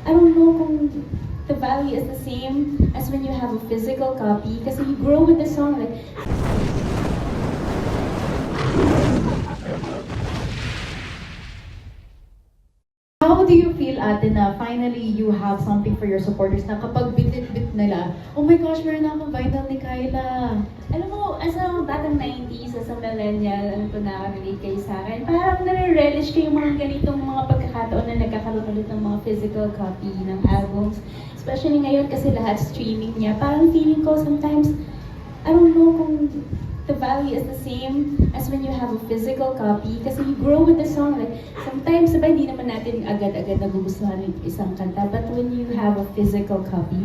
I don't know kung the value is the same as when you have a physical copy kasi you grow with the song. Like, how do you feel, ate, na finally you have something for your supporters na kapag bit-bit nila, oh my gosh, meron na akong vinyl ni Kyla. alam mo, as a batang 90s, as a millennial, ano ko na-relate kayo sa akin, parang nare-relish ko yung mga ganitong mga pagkakataon na nagkakaroon ulit ng mga physical copy ng albums. Especially ngayon kasi lahat streaming niya. Parang feeling ko sometimes, I don't know kung the value is the same as when you have a physical copy kasi you grow with the song. Like, sometimes, sabay, hindi naman natin agad-agad nagugustuhan yung isang kanta. But when you have a physical copy,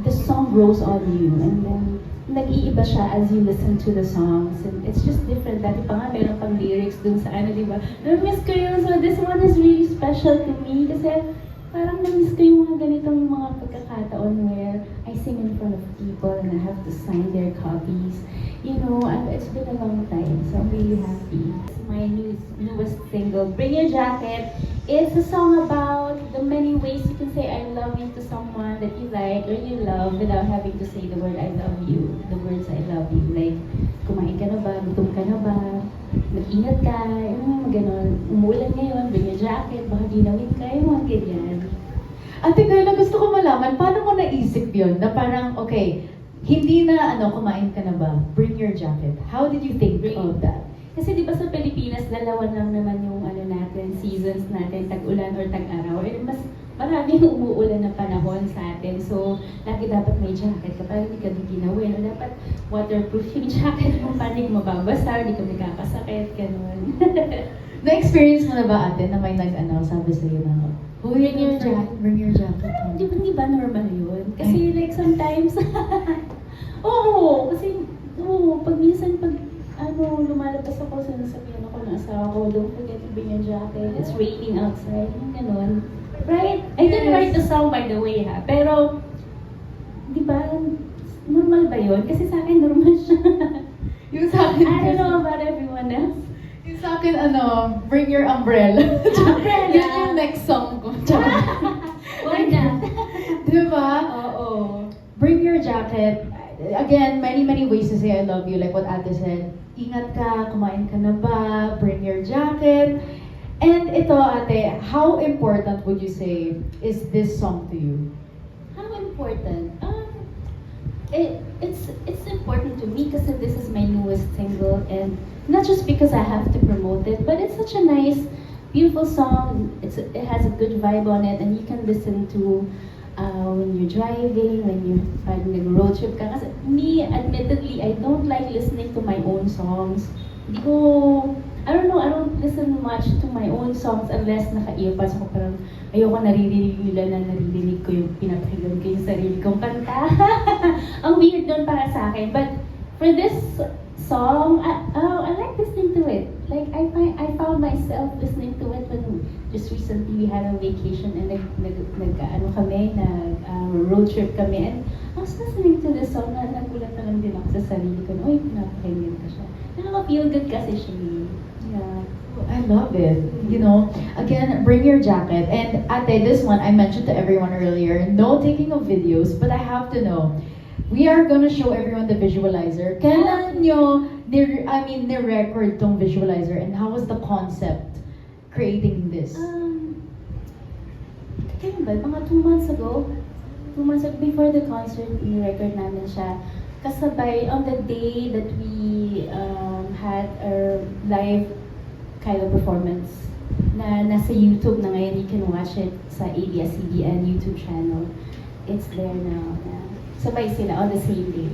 the song grows on you. And then, nag-iiba siya as you listen to the songs. And it's just different. Dati pa nga, meron pang lyrics dun sa ano, di ba? Na-miss ko yun. So this one is really special to me kasi parang na-miss ko yung mga ganitong mga pagkakataon where I sing in front of people and I have to sign their copies. You know, it's been a long time, so I'm really happy. It's my newest single, Bring Your Jacket. It's a song about the many ways you can say I love you to someone that you like or you love without having to say the word I love you, the words I love you. Like, kumain ka na ba? Gutom ka na ba? Mag-ingat ka? Yung mga ganon. Umulan ngayon, bring your jacket, baka ginawin ka, yung mga ganyan. Ate Kyla, gusto ko malaman, paano mo naisip yun? Na parang, okay, hindi na kumain ka na ba? Bring your jacket. How did you think of that? Kasi di ba sa Pilipinas, dalawa lang naman yung ano natin, seasons natin, tag-ulan or tag-araw. Eh, mas maraming umuulan na panahon sa atin. So, lagi dapat may jacket ka para hindi ka ginawin. O dapat waterproof yung jacket mo para hindi ka mababasa, hindi ka magkakasakit, gano'n. Na-experience mo na ba, ate, na may sabi sa'yo na, Bring your jacket. Bring your jacket. Di ba normal yun? Kasi like sometimes, oo, kasi, pag minsan, lumalabas ako, sinasabihan ako ng asawa ko, don't forget to bring your jacket, it's raining outside, yung ganon. Right? I didn't write the song by the way ha, pero, di ba, normal ba yun? Kasi sa akin, normal siya. Yung sa akin, I don't know about everyone else. yung sa akin, bring your umbrella. Umbrella. Yan yung next song ko. Why not? Di ba? Oo. Bring your jacket. Again, many ways to say I love you, like what ate said. Ingat ka, kumain ka na ba, bring your jacket. And ito, ate, how important would you say is this song to you? How important? It's important to me because this is my newest single, and not just because I have to promote it, but it's such a nice, beautiful song. It has a good vibe on it, and you can listen to when you're driving, when you're nag-road trip ka. Kasi me, admittedly, I don't like listening to my own songs. I don't know, I don't listen much to my own songs unless naka-earpads ako. Parang ayoko naririnig nila na naririnig ko yung pinapakinggan ko yung sarili kong kanta. Ang weird doon para sa akin. But for this song, I like listening to it. Like, I found myself listening to it when just recently we had a vacation and road trip kami. And I was listening to this song na nagulat na lang din ako sa sarili ko. Uy, pinapakinggan ko siya. Nakaka-feel good kasi siya. Yeah. I love it. You know, again, bring your jacket. And ate, this one, I mentioned to everyone earlier, no taking of videos, but I have to know, we are gonna show everyone the visualizer. Kailan nyo ni-record tong visualizer, and how was the concept creating this? Kailan ba? Mga 2 months ago. 2 months ago, before the concert, ni-record namin siya. Kasabay, on the day that we had our live Kyla performance, na nasa YouTube na ngayon, you can watch it sa ABS-CBN YouTube channel. It's there now. Yeah. Sabay sila on the same day.